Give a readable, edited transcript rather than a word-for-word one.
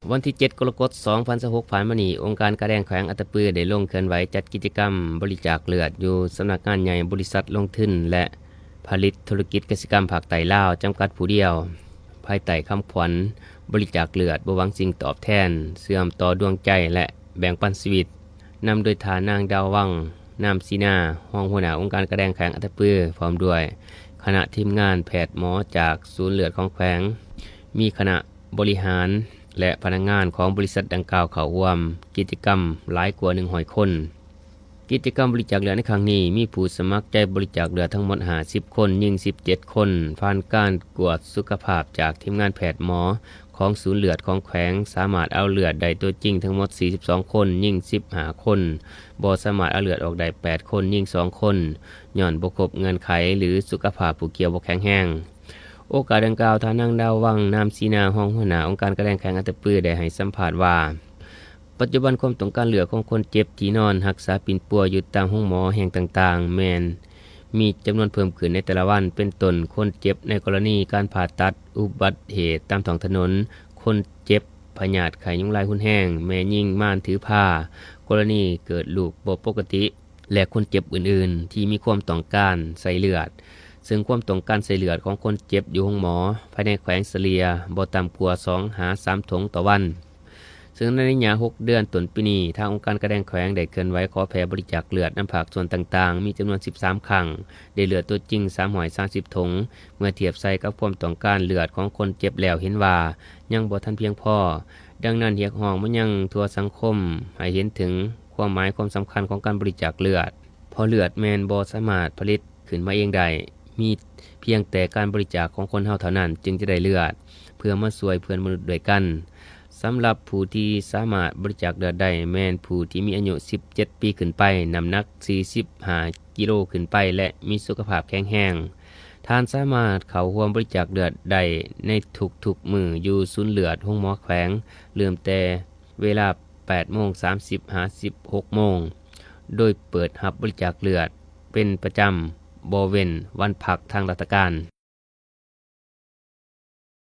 วันที่ 7 กรกฎาคม 2026 ผ่านมานี้องค์การกระแดงแขวงอัตตปือได้ลงเคลื่อนไหวจัดกิจกรรมบริจาคเลือดอยู่สำนักงานใหญ่บริษัทลงทุนและผลิตธุรกิจกสิกรรมภาคใต้ลาวจำกัดผู้เดียวภายใต้คำขวัญบริจาคเลือดบ่หวังสิ่งตอบแทนเสื่อมต่อดวงใจและแบ่งปันชีวิตนำโดยฐานนางดาววังนามซีนาห้องหัวหน้าองค์การกระแดงแขวงอัตตปือพร้อมด้วยคณะทีมงานแพทย์หมอจากศูนย์เลือดของแขวงมีคณะบริหารและพนักงานของบริษัทดังกล่าวเข้าร่วมกิจกรรมหลายกว่า100 คนกิจกรรมบริจาคเลือดในครั้งนี้มีผู้สมัครใจบริจาคเลือดทั้งหมด50 คนยิง17 คนผ่านการตรวจสุขภาพจากทีมงานแพทย์หมอของศูนย์เลือดของแขวงสามารถเอาเลือดได้ตัวจริงทั้งหมด42 คนยิง15 คนบ่สามารถเอาเลือดออกได้8 คนยิง2 คนย้อนบ่ครบเงื่อนไขหรือสุขภาพผู้เกี่ยวบ่แข็งแรงโอกาสดังกล่าวทางนางดาววังนามซีนาห้องหัวหน้าองค์การกระแดงแขวงอัตตปือได้ให้สัมภาษณ์ว่าปัจจุบันความต้องการเหลือของคนเจ็บที่นอนรักษาปิ่นปัวอยู่ตามห้องหมอแห่งต่างๆแมนมีจำนวนเพิ่มขึ้นในแต่ละวันเป็นต้นคนเจ็บในกรณีการผ่าตัดอุบัติเหตุตามท้องถนนคนเจ็บพยาธิไข้ยุงลายหุ่นแห้งแม่ยิงม่านถือผ้ากรณีเกิดลูกบ่ปกติและคนเจ็บอื่นๆที่มีความต้องการใส่เลือดซึ่งความต้องการใส่เลือดของคนเจ็บอยู่ห้องหมอภายในแขวงเสลียบ่ต่ำกว่า2-3 ถุงต่อวันซึ่งในระยะ6 เดือนต้นปีนี้ทางองค์การกระแดงแขวงได้เคลื่อนไหวขอแผ่บริจาคเลือดน้ำผักส่วนต่างๆมีจำนวน13 ครั้งได้เลือดตัวจริง330 ถุงเมื่อเทียบใส่กับความต้องการเลือดของคนเจ็บแล้วเห็นว่ายังบ่ทันเพียงพอดังนั้นเรียกร้องมายังทั่วสังคมให้เห็นถึงความหมายความสำคัญของการบริจาคเลือดเพราะเลือดแมนบ่สามารถผลิตขึ้นมาเองได้มีเพียงแต่การบริจาคของคนเฮาเท่านั้นจึงจะได้เลือดเพื่อมาช่วยเพื่อนมนุษย์ด้วยกันสำหรับผู้ที่สามารถบริจาคเลือดได้แม่นผู้ที่มีอายุ17 ปีขึ้นไปน้ำหนัก45 กิโลขึ้นไปและมีสุขภาพแข็งแรงท่านสามารถเข้าร่วมบริจาคเลือดได้ในทุกๆมื้ออยู่ศูนย์เลือดห้องหมอแขวงเริ่มแต่เวลา 8:30-16 โมงโดยเปิดรับบริจาคเลือดเป็นประจำบ่เว้นวันพักทางราชการ